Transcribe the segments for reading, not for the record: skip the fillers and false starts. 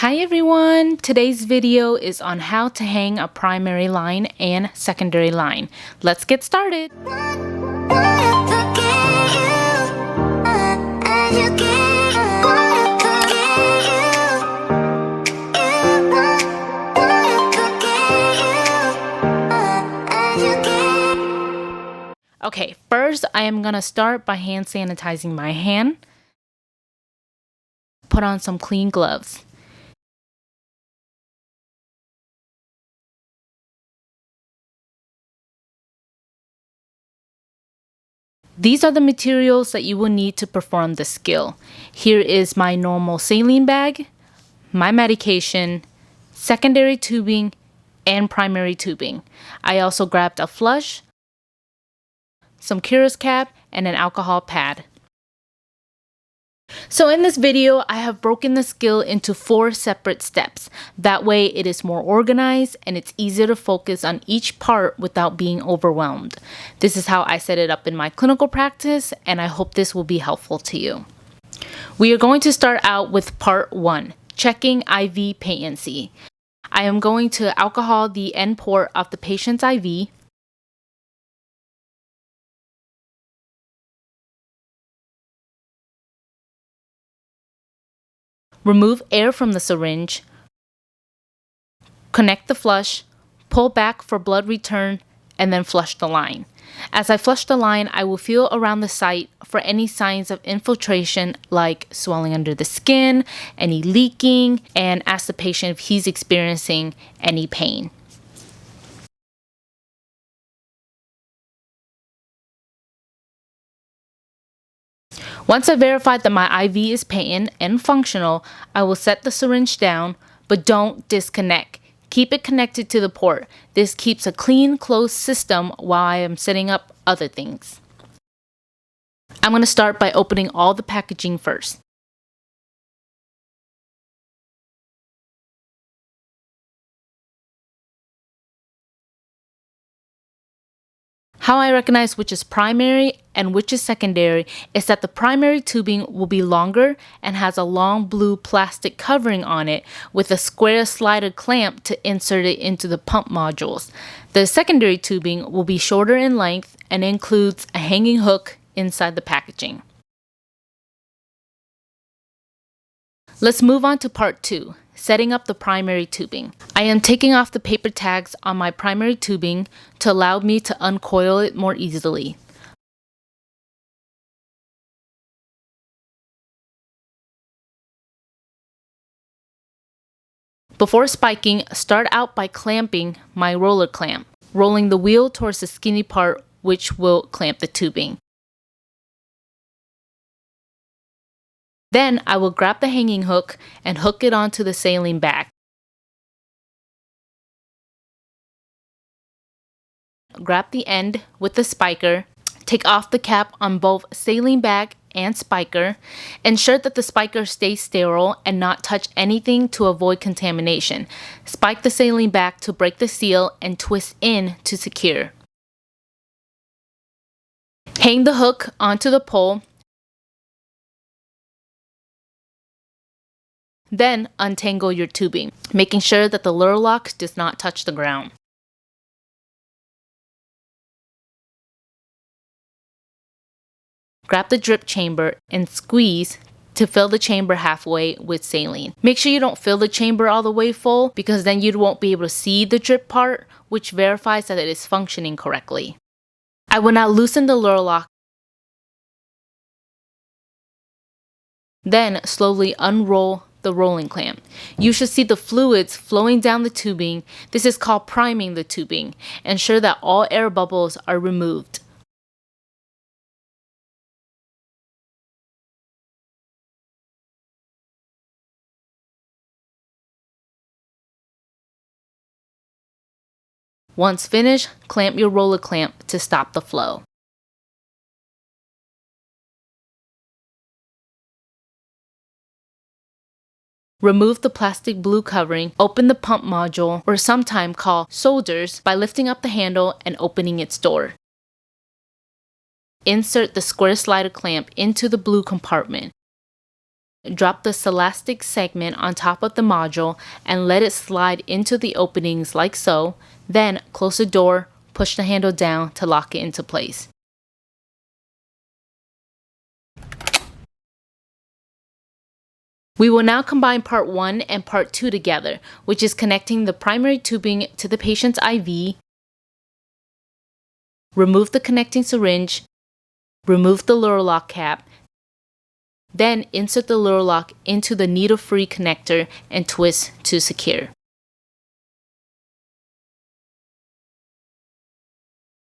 Hi everyone! Today's video is on how to hang a primary line and secondary line. Let's get started! Okay, first I am gonna start by hand sanitizing my hand. Put on some clean gloves. These are the materials that you will need to perform the skill. Here is my normal saline bag, my medication, secondary tubing, and primary tubing. I also grabbed a flush, some Cura's cap, and an alcohol pad. So in this video, I have broken the skill into 4 separate steps. That way it is more organized and it's easier to focus on each part without being overwhelmed. This is how I set it up in my clinical practice, and I hope this will be helpful to you. We are going to start out with part 1, checking IV patency. I am going to alcohol the end port of the patient's IV. Remove air from the syringe, connect the flush, pull back for blood return, and then flush the line. As I flush the line, I will feel around the site for any signs of infiltration like swelling under the skin, any leaking, and ask the patient if he's experiencing any pain. Once I verified that my IV is patent and functional, I will set the syringe down, but don't disconnect. Keep it connected to the port. This keeps a clean, closed system while I am setting up other things. I'm going to start by opening all the packaging first. How I recognize which is primary and which is secondary is that the primary tubing will be longer and has a long blue plastic covering on it with a square slided clamp to insert it into the pump modules. The secondary tubing will be shorter in length and includes a hanging hook inside the packaging. Let's move on to part 2. Setting up the primary tubing. I am taking off the paper tags on my primary tubing to allow me to uncoil it more easily. Before spiking, start out by clamping my roller clamp, rolling the wheel towards the skinny part which will clamp the tubing. Then I will grab the hanging hook and hook it onto the saline bag. Grab the end with the spiker, take off the cap on both saline bag and spiker. Ensure that the spiker stays sterile and not touch anything to avoid contamination. Spike the saline bag to break the seal and twist in to secure. Hang the hook onto the pole. Then untangle your tubing, making sure that the lure lock does not touch the ground. Grab the drip chamber and squeeze to fill the chamber halfway with saline. Make sure you don't fill the chamber all the way full because then you won't be able to see the drip part, which verifies that it is functioning correctly. I will now loosen the lure lock. Then slowly unroll the rolling clamp. You should see the fluids flowing down the tubing. This is called priming the tubing. Ensure that all air bubbles are removed. Once finished, clamp your roller clamp to stop the flow. Remove the plastic blue covering, open the pump module, or sometimes called solders, by lifting up the handle and opening its door. Insert the square slided clamp into the blue compartment. drop the celastic segment on top of the module and let it slide into the openings like so. Then close the door, push the handle down to lock it into place. We will now combine part 1 and part 2 together, which is connecting the primary tubing to the patient's IV, remove the connecting syringe, remove the Lure lock cap, then insert the Lure lock into the needle-free connector and twist to secure.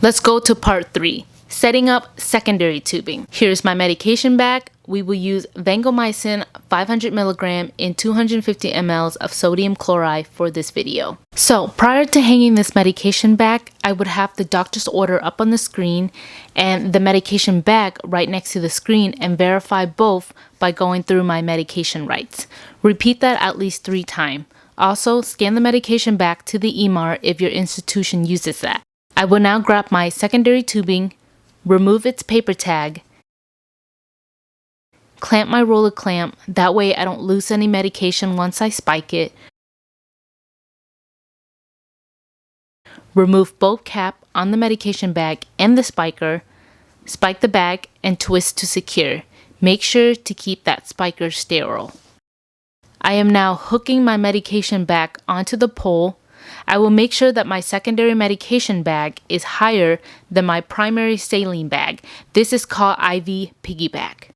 Let's go to part 3, setting up secondary tubing. Here's my medication bag. We will use vancomycin 500 mg in 250 ml of sodium chloride for this video. So prior to hanging this medication bag, I would have the doctor's order up on the screen and the medication bag right next to the screen and verify both by going through my medication rights. Repeat that at least 3 times. Also, scan the medication bag to the EMR if your institution uses that. I will now grab my secondary tubing, remove its paper tag, clamp my roller clamp, that way I don't lose any medication once I spike it. Remove both cap on the medication bag and the spiker, spike the bag and twist to secure. Make sure to keep that spiker sterile. I am now hooking my medication bag onto the pole. I will make sure that my secondary medication bag is higher than my primary saline bag. This is called IV piggyback.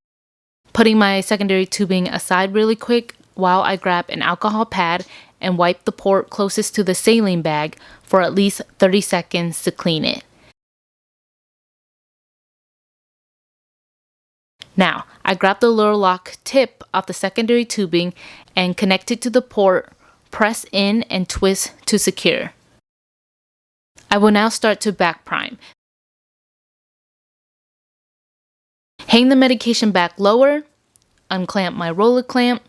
Putting my secondary tubing aside really quick while I grab an alcohol pad and wipe the port closest to the saline bag for at least 30 seconds to clean it. Now, I grab the Lure lock tip off the secondary tubing and connect it to the port, press in and twist to secure. I will now start to back prime. Hang the medication back lower, unclamp my roller clamp.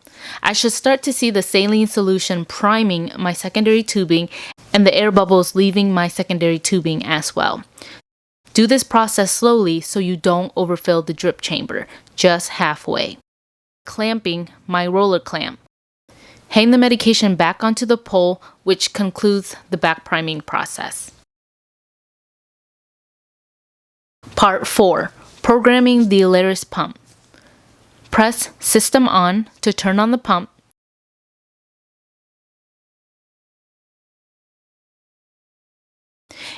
I should start to see the saline solution priming my secondary tubing and the air bubbles leaving my secondary tubing as well. Do this process slowly so you don't overfill the drip chamber, just halfway. Clamping my roller clamp. Hang the medication back onto the pole, which concludes the back priming process. Part 4. Programming the Alaris Pump. Press System On to turn on the pump.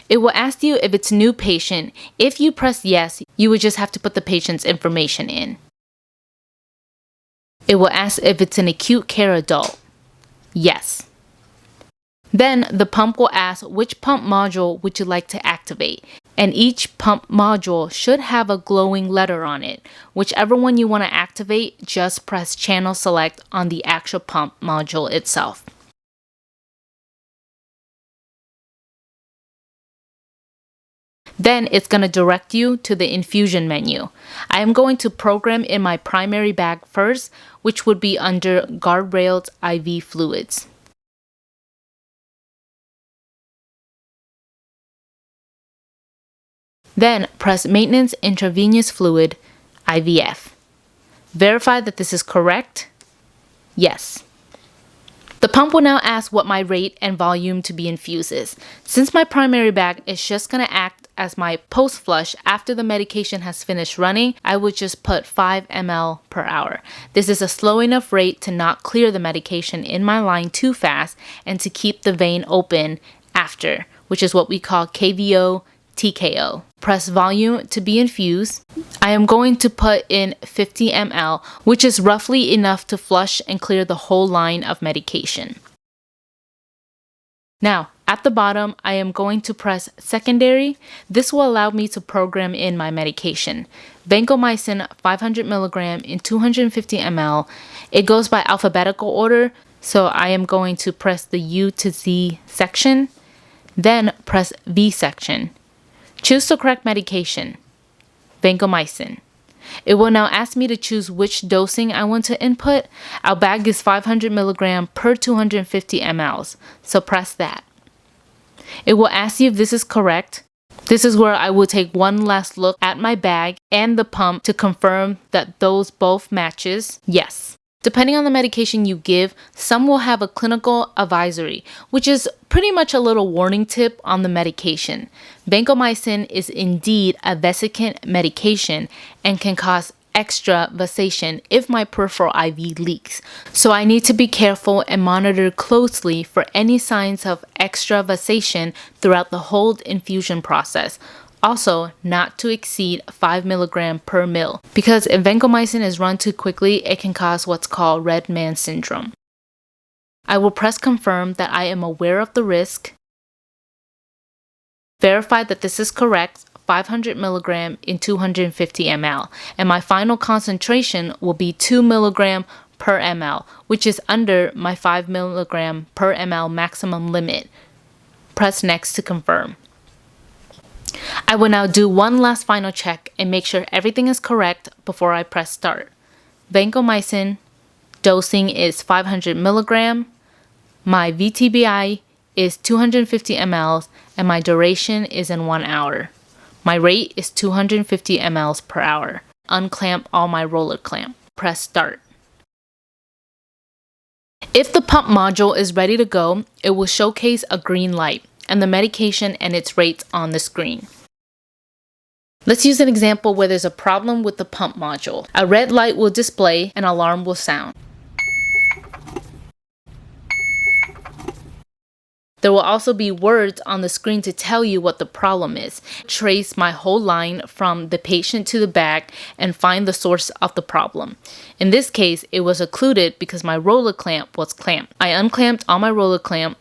It will ask you if it's a new patient. If you press yes, you would just have to put the patient's information in. It will ask if it's an acute care adult. Yes. Then the pump will ask which pump module would you like to activate, and each pump module should have a glowing letter on it. Whichever one you want to activate, just press Channel Select on the actual pump module itself. Then it's going to direct you to the infusion menu. I am going to program in my primary bag first, which would be under Guardrails IV Fluids. Then press Maintenance Intravenous Fluid, IVF. Verify that this is correct. Yes. The pump will now ask what my rate and volume to be infused is. Since my primary bag is just going to act as my post-flush after the medication has finished running, I would just put 5 ml per hour. This is a slow enough rate to not clear the medication in my line too fast and to keep the vein open after, which is what we call KVO, TKO. Press volume to be infused. I am going to put in 50 ml, which is roughly enough to flush and clear the whole line of medication. Now, at the bottom, I am going to press secondary. This will allow me to program in my medication. Vancomycin 500 mg in 250 ml. It goes by alphabetical order, so I am going to press the U to Z section, then press V section. Choose the correct medication, vancomycin. It will now ask me to choose which dosing I want to input. Our bag is 500 mg per 250 ml, so press that. It will ask you if this is correct. This is where I will take one last look at my bag and the pump to confirm that those both matches. Yes. Depending on the medication you give, some will have a clinical advisory, which is pretty much a little warning tip on the medication. Vancomycin is indeed a vesicant medication and can cause extravasation if my peripheral IV leaks. So I need to be careful and monitor closely for any signs of extravasation throughout the whole infusion process. Also, not to exceed 5 mg per ml, because if vancomycin is run too quickly, it can cause what's called red man syndrome. I will press confirm that I am aware of the risk, verify that this is correct, 500 mg in 250 ml, and my final concentration will be 2 mg per ml, which is under my 5 mg per ml maximum limit. Press next to confirm. I will now do one last final check and make sure everything is correct before I press start. Vancomycin dosing is 500 mg, my VTBI is 250 ml, and my duration is in 1 hour. My rate is 250 ml per hour. Unclamp all my roller clamp. Press start. If the pump module is ready to go, it will showcase a green light and the medication and its rates on the screen. Let's use an example where there's a problem with the pump module. A red light will display, an alarm will sound. There will also be words on the screen to tell you what the problem is. Trace my whole line from the patient to the bag and find the source of the problem. In this case, it was occluded because my roller clamp was clamped. I unclamped on my roller clamp.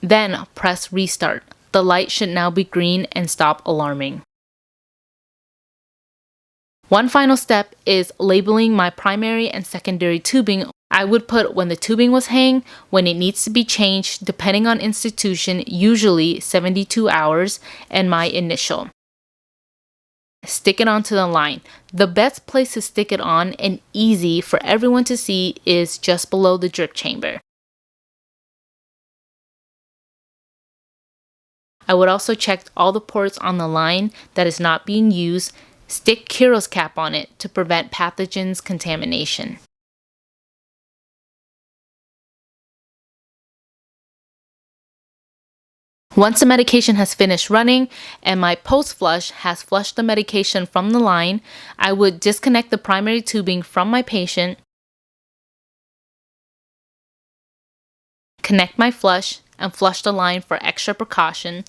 Then press restart. The light should now be green and stop alarming. One final step is labeling my primary and secondary tubing. I would put when the tubing was hanged, when it needs to be changed depending on institution, usually 72 hours, and my initial. Stick it onto the line. The best place to stick it on and easy for everyone to see is just below the drip chamber. I would also check all the ports on the line that is not being used. Stick Kuros cap on it to prevent pathogens contamination. Once the medication has finished running and my post-flush has flushed the medication from the line, I would disconnect the primary tubing from my patient, connect my flush, and flush the line for extra precaution.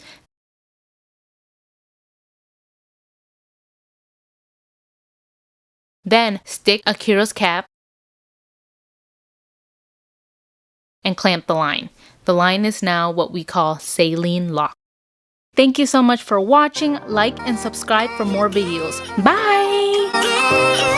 Then stick a Kuros cap and clamp the line. The line is now what we call saline lock. Thank you so much for watching. Like and subscribe for more videos. Bye!